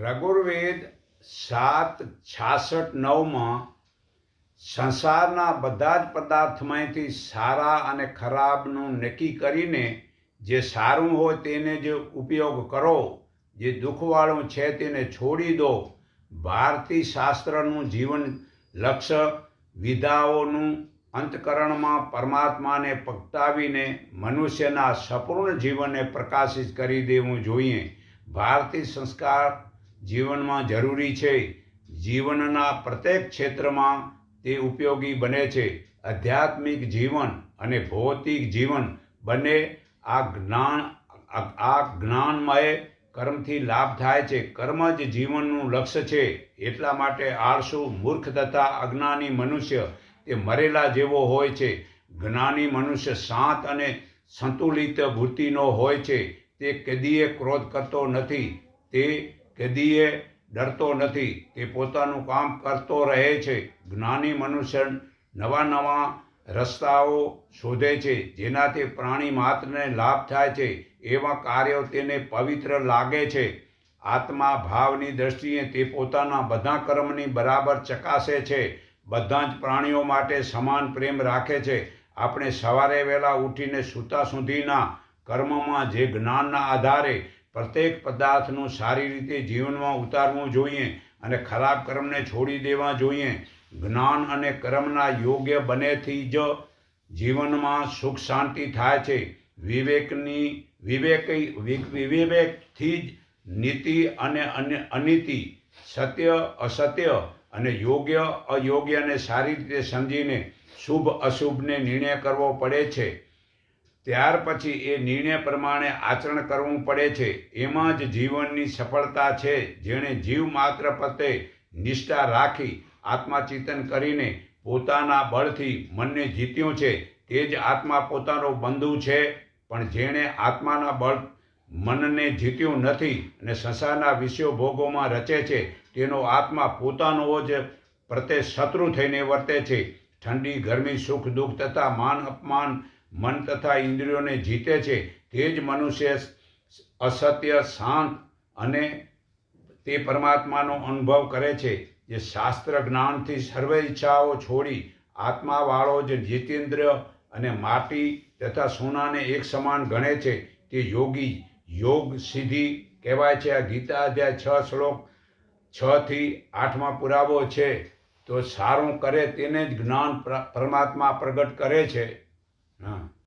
રઘુર્વેદ 7:66-9 સંસારના બધા જ પદાર્થમાંથી સારા અને ખરાબનું નક્કી કરીને જે સારું હોય તેને જ ઉપયોગ કરો, જે દુઃખવાળું છે તેને છોડી દો. ભારતીય શાસ્ત્રનું જીવન લક્ષ્ય વિધાઓનું અંતકરણમાં પરમાત્માને પ્રગટાવીને મનુષ્યના સંપૂર્ણ જીવનને પ્રકાશિત કરી દેવું જોઈએ. ભારતીય સંસ્કાર જીવનમાં જરૂરી છે. જીવનના પ્રત્યેક ક્ષેત્રમાં તે ઉપયોગી બને છે. આધ્યાત્મિક જીવન અને ભૌતિક જીવન બંને આ જ્ઞાનમય કર્મથી લાભ થાય છે. કર્મ જ જીવનનું લક્ષ્ય છે. એટલા માટે આળસુ, મૂર્ખ તથા અજ્ઞાની મનુષ્ય તે મરેલા જેવો હોય છે. જ્ઞાની મનુષ્ય શાંત અને સંતુલિત વૃત્તિનો હોય છે. તે કદીએ ક્રોધ કરતો નથી, તે કદીએ ડરતો નથી, તે પોતાનું કામ કરતો રહે છે. જ્ઞાની મનુષ્ય નવા નવા રસ્તાઓ શોધે છે જેનાથી પ્રાણી માત્રને લાભ થાય છે. એવા કાર્યો તેને પવિત્ર લાગે છે. આત્મા ભાવની દ્રષ્ટિએ તે પોતાના બધા કર્મની બરાબર ચકાસે છે. બધા જ પ્રાણીઓ માટે સમાન પ્રેમ રાખે છે. આપણે સવારે વહેલા ઉઠીને સૂતા સુધીના કર્મમાં જે જ્ઞાનના આધારે પ્રત્યેક પદાર્થનું સારી રીતે જીવનમાં ઉતારવું જોઈએ અને ખરાબ કર્મને છોડી દેવા જોઈએ. જ્ઞાન અને કર્મના યોગ્ય બનેથી જ જીવનમાં સુખ શાંતિ થાય છે. વિવેકથી જ નીતિ અને અનીતિ, સત્ય અસત્ય અને યોગ્ય અયોગ્યને સારી રીતે સમજીને શુભ અશુભને નિર્ણય કરવો પડે છે. ત્યાર પછી એ નિર્ણય પ્રમાણે આચરણ કરવું પડે છે. એમાં જ જીવનની સફળતા છે. જેણે જીવ માત્ર પ્રત્યે નિષ્ઠા રાખી આત્માચિંતન કરીને પોતાના બળથી મનને જીત્યું છે તે જ આત્મા પોતાનો બંધુ છે. પણ જેણે આત્માના બળ મનને જીત્યું નથી અને સંસારના વિષયો ભોગોમાં રચે છે તેનો આત્મા પોતાનો જ પ્રત્યે શત્રુ થઈને વર્તે છે. ઠંડી, ગરમી, સુખ, દુઃખ તથા માન અપમાન મન તથા ઇન્દ્રિયોને જીતે છે. તે જ મનુષ્ય અસત્ય, શાંત અને તે પરમાત્માનો અનુભવ કરે છે. જે શાસ્ત્ર જ્ઞાનથી સર્વ ઈચ્છાઓ છોડી આત્માવાળો જ જીતેન્દ્રિય અને માટી તથા સોનાને એક સમાન ગણે છે તે યોગી યોગ સિદ્ધિ કહેવાય છે. આ ગીતા અધ્યાય 6 શ્લોક 6-8 પુરાવો છે. તો સારું કરે તેને જ જ્ઞાન પરમાત્મા પ્રગટ કરે છે.